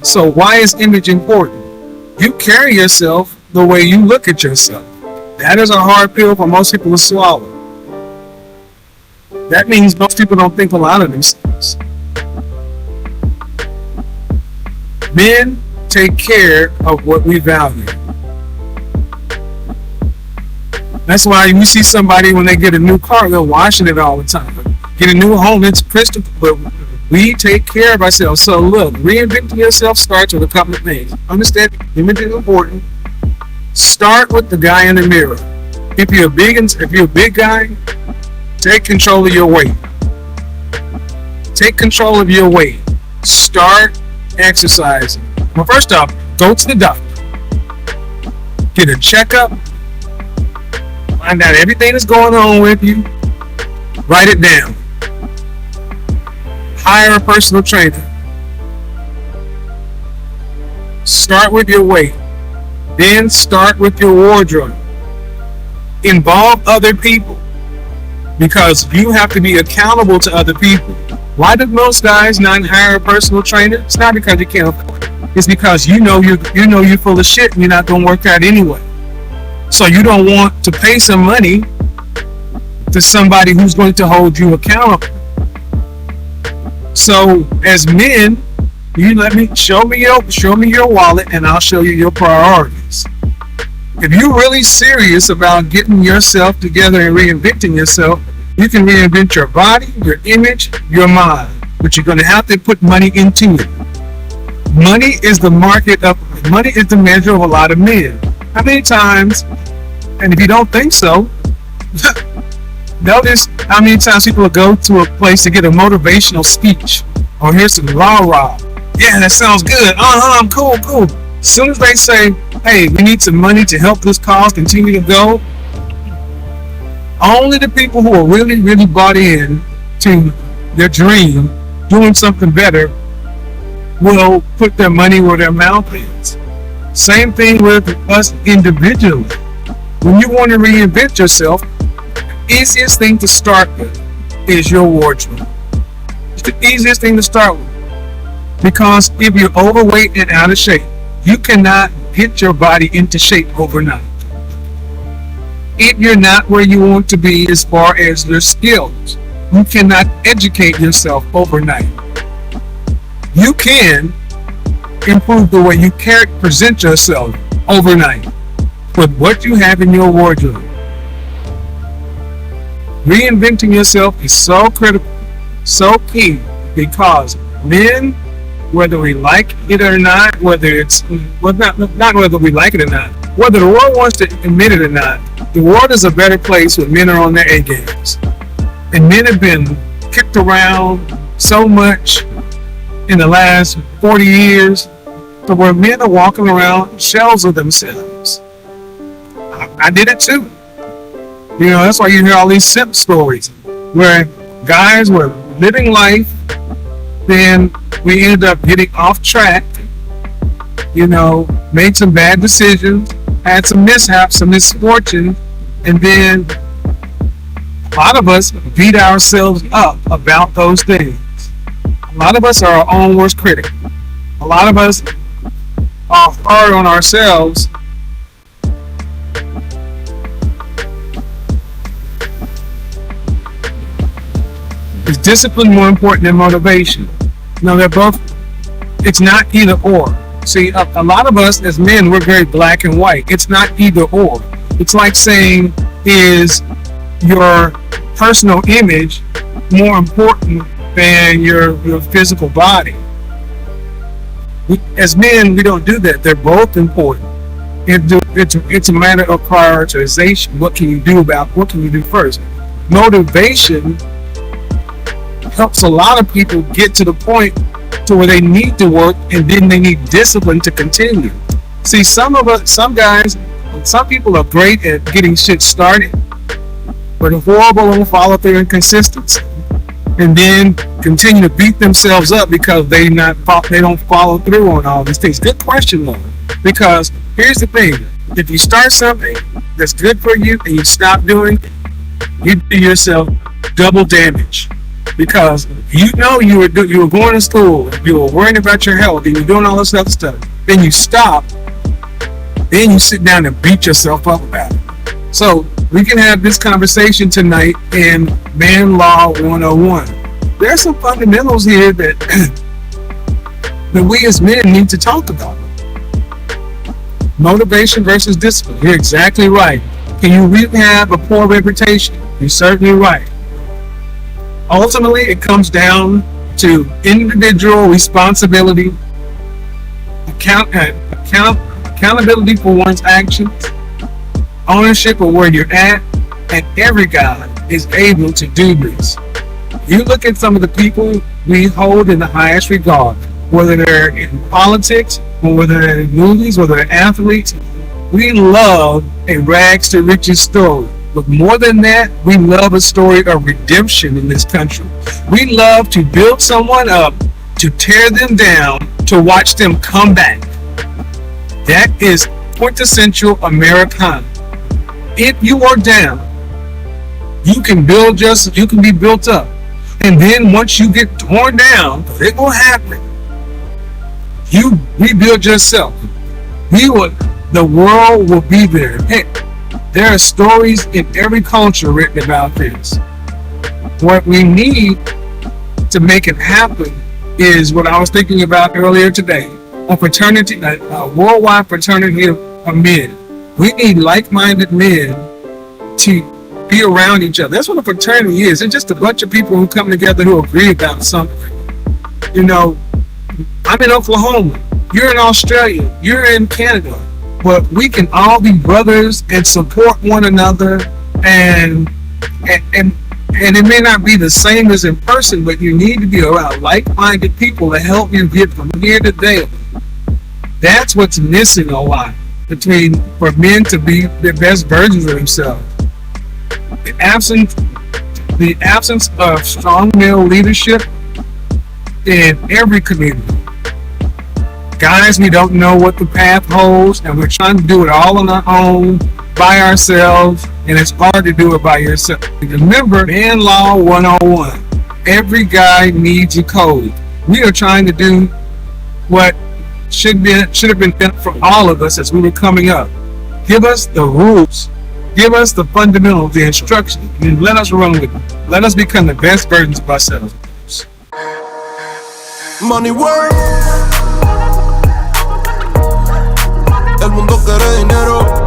So why is image important? You carry yourself the way you look at yourself. That is a hard pill for most people to swallow. That means most people don't think a lot of themselves. Men take care of what we value. That's why you see somebody when they get a new car, they're washing it all the time. Get a new home, it's crystal, but we take care of ourselves. So look, reinventing yourself starts with a couple of things. Understand, image is important. Start with the guy in the mirror. If you're a big guy, take control of your weight. Take control of your weight. Start exercising. Well, first off, go to the doctor. Get a checkup. Find out everything that's going on with you. Write it down. Hire a personal trainer. Start with your weight. Then start with your wardrobe. Involve other people, because you have to be accountable to other people. Why do most guys not hire a personal trainer? It's not because you can't afford it. It's because you know you're full of shit and you're not going to work out anyway. So you don't want to pay some money to somebody who's going to hold you accountable. So as men, show me your wallet, and I'll show you your priorities. If you're really serious about getting yourself together and reinventing yourself, you can reinvent your body, your image, your mind, but you're going to have to put money into it. Money is the measure of a lot of men. How many times, and if you don't think so, notice how many times people will go to a place to get a motivational speech, or here's some rah-rah. Yeah, that sounds good. Cool. As soon as they say, hey, we need some money to help this cause continue to go, only the people who are really, really bought in to their dream, doing something better, will put their money where their mouth is. Same thing with us individually. When you want to reinvent yourself, the easiest thing to start with is your wardrobe. It's the easiest thing to start with. Because if you're overweight and out of shape, you cannot get your body into shape overnight. If you're not where you want to be as far as your skills, you cannot educate yourself overnight. You can improve the way you present yourself overnight with what you have in your wardrobe. Reinventing yourself is so critical, so key, because men, whether we like it or not, not whether we like it or not, whether the world wants to admit it or not, the world is a better place when men are on their A games. And men have been kicked around so much in the last 40 years to where men are walking around shells of themselves. I did it too. That's why you hear all these simp stories where guys were living life, then we ended up getting off track, made some bad decisions, had some mishaps, some misfortune, and then a lot of us beat ourselves up about those things. A lot of us are our own worst critic. A lot of us are hard on ourselves. Is discipline more important than motivation? No, they're both. It's not either or. See, a lot of us as men, we're very black and white. It's not either or. It's like saying, is your personal image more important than your physical body? As men, we don't do that. They're both important. It's a matter of prioritization. What can you do first? Motivation helps a lot of people get to the point to where they need to work, and then they need discipline to continue. See, some people are great at getting shit started, but are horrible on follow through and consistency, and then continue to beat themselves up because they don't follow through on all these things. Good question though, because here's the thing: if you start something that's good for you and you stop doing it, you do yourself double damage. Because you know you were going to school, you were worrying about your health, and you're doing all this other stuff. Then you stop, then you sit down and beat yourself up about it. So we can have this conversation tonight in Man Law 101. There's some fundamentals here that that we as men need to talk about. Motivation versus discipline. You're exactly right. Can you rehab a poor reputation? You're certainly right. Ultimately, it comes down to individual responsibility, accountability for one's actions, ownership of where you're at, and every guy is able to do this. You look at some of the people we hold in the highest regard, whether they're in politics, or whether they're in movies, whether they're athletes. We love a rags to riches story. But more than that, we love a story of redemption in this country. We love to build someone up, to tear them down, to watch them come back. That is quintessential Americana. If you are down, you can be built up. And then once you get torn down, it will happen. You rebuild yourself. The world will be there. Hey, there are stories in every culture written about this. What we need to make it happen is what I was thinking about earlier today. A fraternity, a worldwide fraternity of men. We need like-minded men to be around each other. That's what a fraternity is. It's just a bunch of people who come together who agree about something. You know, I'm in Oklahoma. You're in Australia. You're in Canada. But we can all be brothers and support one another, and it may not be the same as in person, but you need to be around like-minded people to help you get from here to there. That's what's missing a lot for men to be the best versions of themselves. The absence of strong male leadership in every community. Guys, we don't know what the path holds, and we're trying to do it all on our own, by ourselves, and it's hard to do it by yourself. Remember, Man Law 101. Every guy needs a code. We are trying to do what should have been done for all of us as we were coming up. Give us the rules. Give us the fundamentals, the instructions, and let us run with it. Let us become the best versions of ourselves. Money work. El mundo quiere dinero.